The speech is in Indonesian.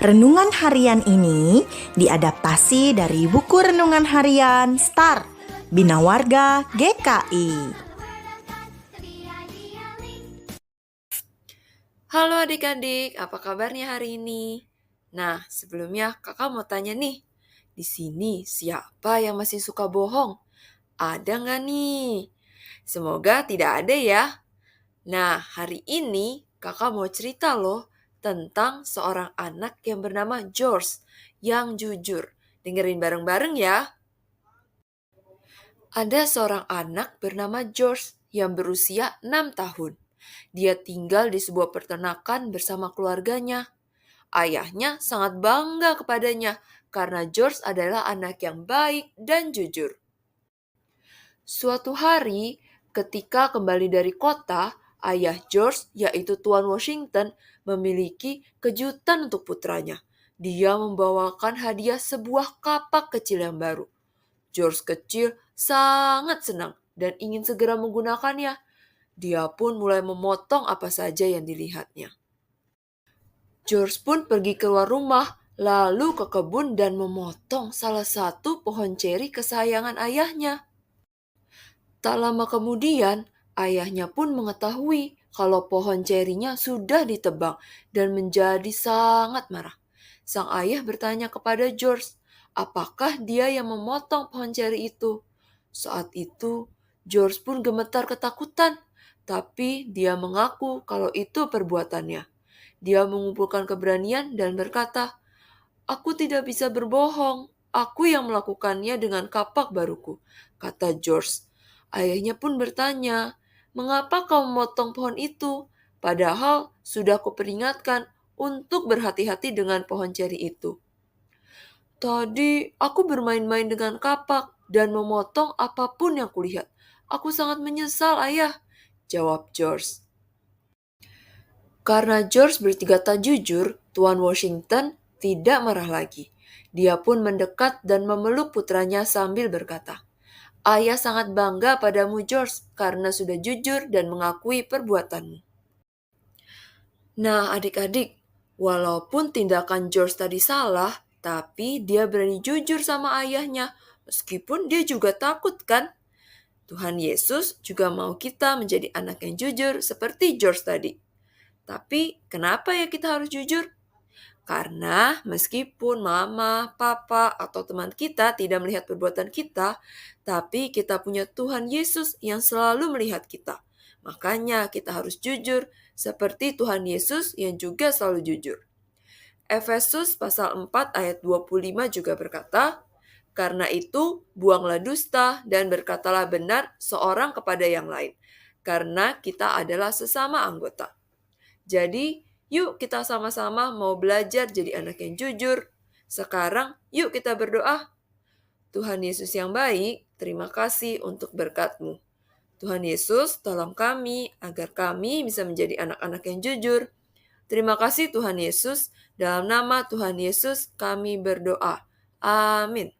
Renungan harian ini diadaptasi dari buku renungan harian Star Bina Warga GKI. Halo adik-adik, apa kabarnya hari ini? Nah, sebelumnya kakak mau tanya nih, di sini siapa yang masih suka bohong? Ada nggak nih? Semoga tidak ada ya. Nah, hari ini kakak mau cerita loh tentang seorang anak yang bernama George yang jujur. Dengerin bareng-bareng ya. Ada seorang anak bernama George yang berusia 6 tahun. Dia tinggal di sebuah peternakan bersama keluarganya. Ayahnya sangat bangga kepadanya karena George adalah anak yang baik dan jujur. Suatu hari, ketika kembali dari kota, ayah George, yaitu Tuan Washington, memiliki kejutan untuk putranya. Dia membawakan hadiah sebuah kapak kecil yang baru. George kecil sangat senang dan ingin segera menggunakannya. Dia pun mulai memotong apa saja yang dilihatnya. George pun pergi keluar rumah, lalu ke kebun dan memotong salah satu pohon ceri kesayangan ayahnya. Tak lama kemudian, ayahnya pun mengetahui kalau pohon cerinya sudah ditebang dan menjadi sangat marah. Sang ayah bertanya kepada George, apakah dia yang memotong pohon ceri itu? Saat itu, George pun gemetar ketakutan, tapi dia mengaku kalau itu perbuatannya. Dia mengumpulkan keberanian dan berkata, "Aku tidak bisa berbohong. Aku yang melakukannya dengan kapak baruku," kata George. Ayahnya pun bertanya, "Mengapa kau memotong pohon itu? Padahal sudah kuperingatkan untuk berhati-hati dengan pohon ceri itu." "Tadi aku bermain-main dengan kapak dan memotong apapun yang kulihat. Aku sangat menyesal, ayah," jawab George. Karena George berkata jujur, Tuan Washington tidak marah lagi. Dia pun mendekat dan memeluk putranya sambil berkata, "Ayah sangat bangga padamu, George, karena sudah jujur dan mengakui perbuatanmu." Nah, adik-adik, walaupun tindakan George tadi salah, tapi dia berani jujur sama ayahnya, meskipun dia juga takut kan? Tuhan Yesus juga mau kita menjadi anak yang jujur seperti George tadi. Tapi kenapa ya kita harus jujur? Karena meskipun mama, papa, atau teman kita tidak melihat perbuatan kita, tapi kita punya Tuhan Yesus yang selalu melihat kita. Makanya kita harus jujur seperti Tuhan Yesus yang juga selalu jujur. Efesus pasal 4 ayat 25 juga berkata, "Karena itu, buanglah dusta dan berkatalah benar seorang kepada yang lain, karena kita adalah sesama anggota." Jadi, yuk kita sama-sama mau belajar jadi anak yang jujur. Sekarang, yuk kita berdoa. Tuhan Yesus yang baik, terima kasih untuk berkat-Mu. Tuhan Yesus, tolong kami agar kami bisa menjadi anak-anak yang jujur. Terima kasih Tuhan Yesus, dalam nama Tuhan Yesus kami berdoa. Amin.